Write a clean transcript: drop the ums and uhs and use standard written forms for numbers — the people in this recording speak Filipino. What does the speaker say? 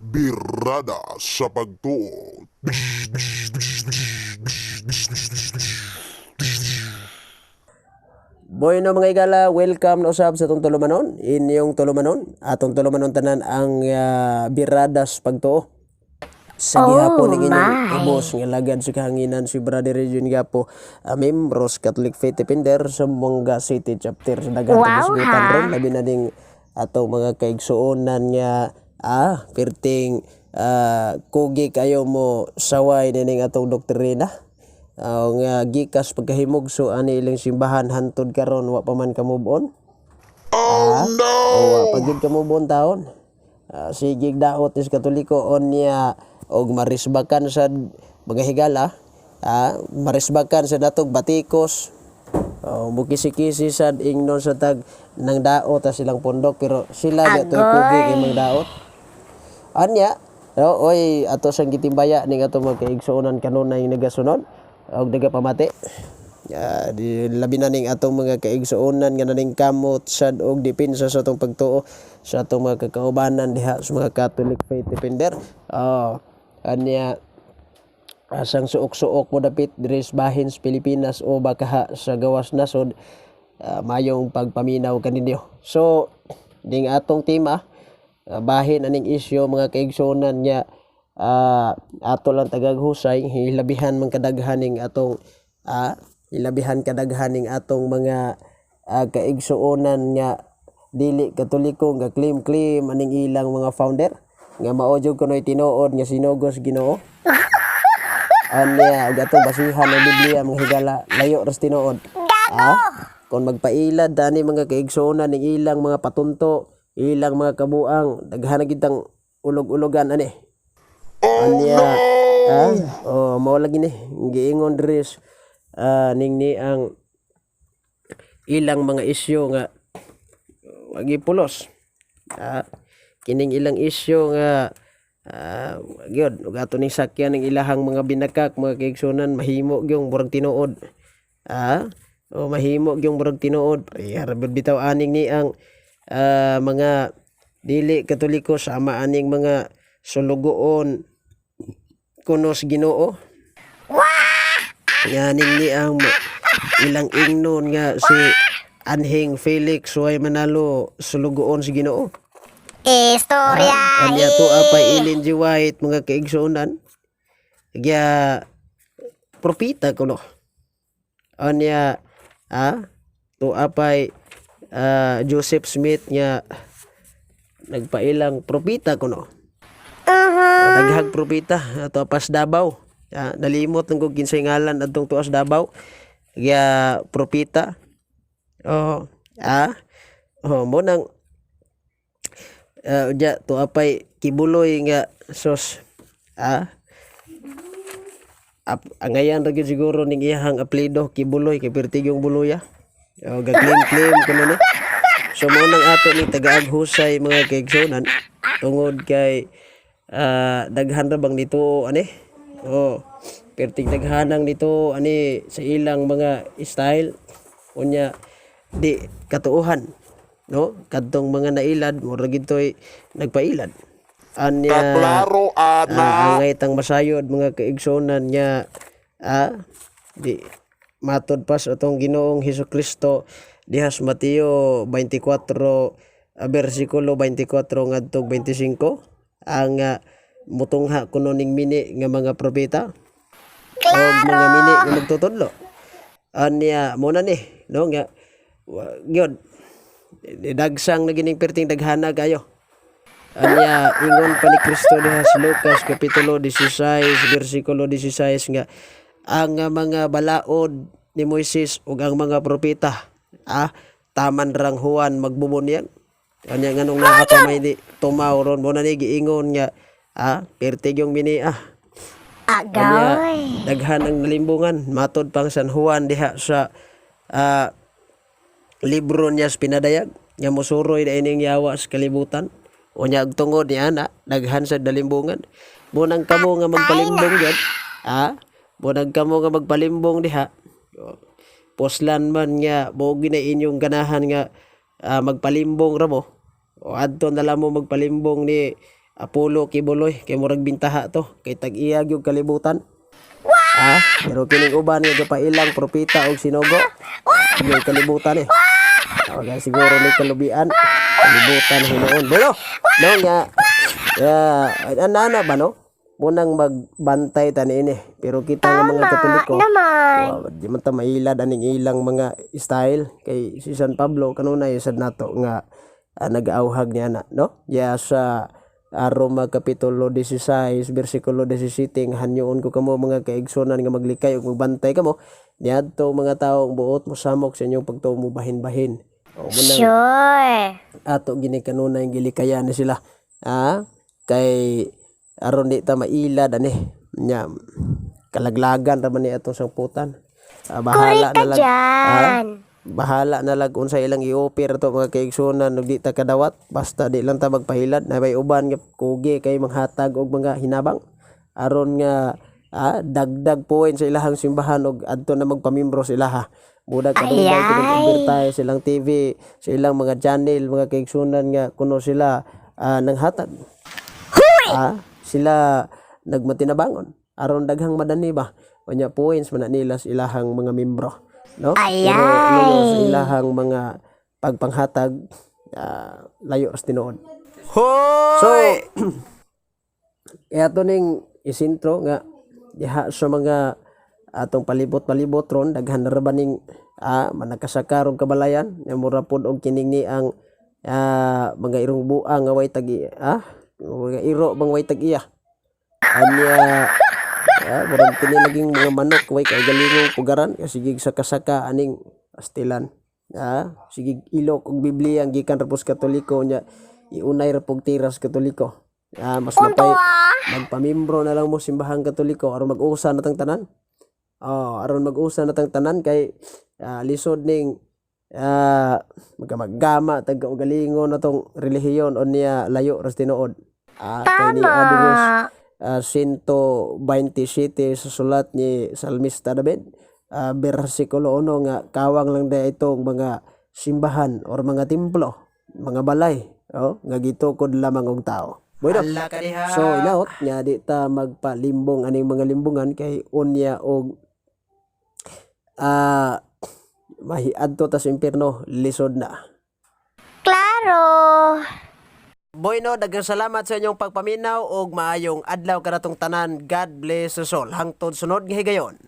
Birada sa pagtuo. Boy no mga igala, welcome na usab sa atong tulumanon. Inyong tulumanon, atong tulumanon tanan ang biradas pagtuo. Sa gihapon ng inyong ubos nga lagad sa kahanginan si Brother Region Gapo, membros Catholic Faith Defender sa Mongga City Chapter sa daghang tagisgutan ron labi na ding atong mga kaigsuonan nga perting kugi kayo mo saway ning atong doktrina. Nga gikas pagkahimugso ani ilang simbahan hantod karon wa pa man ka move on. Oh no! O pagid ka move on taon. Sige daot is Katoliko on niya og marisbakan sa mga higala, marisbakan sa natog batikos. Bukisi-kisi sad ingnon sa tag nang daot silang pondok pero sila dito kugi kay mang daot. Anya, oy ato sang gitimbaya ning ato magkaigsuonan kanunay nagasunod og nagapamati. Di labi na ning atong mga kaigsuonan nga naning kamot sad og depensa sa atong pagtuo sa atong mga kakaubanan diha sa mga Catholic Faith Defender. Anya asang suok-suok mo dapit diri sa bahin sa Pilipinas o baka sa gawas nasod, mayong pagpaminaw kaninyo. So ding atong tema bahin aning isyu mga kaigsuonan nya ato lang tagaghusay hilabihan man kadaghaning atong ilabihan kadaghaning atong mga kaigsuonan nga dili Katoliko nga claim aning ilang mga founder nga maojog kunoy tinuod nga sinugos Ginoo. Anya atong basihan ng Biblia mga higala layo ras tinuod. Kung magpailad ani mga kaigsuonan ning ilang mga patunto, ilang mga kabuang daghan kitang ulog-ulogan ani. Anya mao lagi ni giingon dres ning ni ang ilang mga isyu nga wagi pulos. Kining ilang isyu nga gyud ug ato ning sakyan ning ilahang mga binakak mga kaigsuonan mahimo gyung murag tinuod. Mahimo gyung murag tinuod. Harabod bitaw aning ni ang mga dili Katoliko sama aning mga sulugoon kunos Ginoo. Yaning ni ang ilang ingnon nga si Anhing Felix way manalo sulugoon si Ginoo. Istorya. Anya to apay Ellen G. White mga kaigsuonan. Kaya propita kuno. Anya to apay Joseph Smith nga nagpailang propita kuno. Daghang propita ato pas Davao. Nalimot ng kong kinsay ngalan adtong tuas Davao. Kaya propita. Mo nang to apay Kibuloy nga sos angayan ra gyud siguro ning iyang apelyido Kibuloy kay pertigyong buloya. Gaglim kuno ni. So mo nang ato ni tagaaghusay mga kaigsuonan tungod kay daghan ra bang dito ani. Pertig daghanang dito ani sa ilang mga style unya di katuuhan no kadtong mga nailad murag gitoy nagpailad anya Kaklaro angay tang masayod mga kaigsuonan nya di matod pas atong Ginoong Hesukristo diha sa Mateo 24 bersikulo 24 ngadtong 25 ang mutungha kuno ning mini nga mga propeta o mga mini nga magtutudlo anya mo na ni no nga gyud dagsang na gining perting daghana kayo anya ingon pa ni Kristo diha sa Lucas kapitulo 16 bersikulo 16 nga ang mga balaod ni Moises ug ang mga propeta taman rang Juan magbubunyag anya nganong naa pa may di tumaw ron mo na ni giingon nga pertig yung mini anya daghan ang nalimbungan matod pang San Juan diha sa libro niya sa pinadayag nga mosuroy na ining yawa sa kalibutan unya ug tungod ni ana daghan sa dalimbungan bunang kamo nga magpalimbong gyud bunang kamo nga magpalimbong diha poslan man nga mo gina inyong ganahan nga magpalimbong ra mo o adto na lang mo magpalimbong ni Apollo Kibuloy kay murag bintaha to kay tag-iyag yung kalibutan. Pero kining uban nga gapailang propita og sinugo. Yung kalibutan eh. Wala siguro ni kalubian. Kalibutan hinuon. Bueno, no nga ana ba no? Munang magbantay tani ini. Pero kita nga mga Katoliko, di man ta mailad aning ilang mga style kay si San Pablo kanunay sad nato nga nag-auhag niya na, no? Ya sa Roma Kapitulo 16, versikulo 17, hanyoon ko kamo mga kaigsonan nga maglikay ug magbantay kamo niadto mga taong buot mo samok sa inyong pagtuo mo bahin-bahin. Sure. Ato gini kanunay gilikayan ni sila. Kay aron di ta mailad ani nya kalaglagan ra man ni atong sangputan. Bahala na lang. Bahala na lang kung sa ilang i-offer to mga kaigsunan ug di ta kadawat basta di lang ta magpahilad na may uban nga kugi kay manghatag og mga hinabang aron nga dagdag poin sa ilahang simbahan og adto na magpamimbro sa ilaha. Budak kadugay advertise silang TV, sa ilang mga channel, mga kaigsunan nga kuno sila nanghatag. Sila nagmatinabangon aron daghang madani ba unya points man nila sa ilahang mga membro, no? Pero sa ilahang mga pagpanghatag layo ras tinuod. So kaya to ning isintro nga diha sa mga atong palibot-palibot ron daghan ra ba ning manakasaka og kabalayan nga mura pod og kining ni ang mga irong buang nga way tagi mga iro bang way tag-iya anya murag kini laging mga manok way kay galingong pugaran kasi gig saka-saka aning pastilan sige ilok og Biblia ang gikan ra pos Katoliko nya iunay ra pog tiras Katoliko mas mapay magpamimbro na lang mo simbahang Katoliko aron mag-usa natang tanan aron mag-usa natang tanan kay lisod ning magama tag galingon natong relihiyon o niya layo ras tinuod. Kay ni Adres 127 sa sulat ni Salmista David bersikulo 1 nga kawang lang da itong mga simbahan or mga templo, mga balay nga gitukod lamang og tao. Bueno, so inaot nya di ta magpalimbong aning mga limbungan kay unya og mahiadto ta sa impierno lisod na. Claro. Bueno, daghang salamat sa inyong pagpaminaw og maayong adlaw kanatong tanan. God bless us all. Hangtod sunod nga higayon.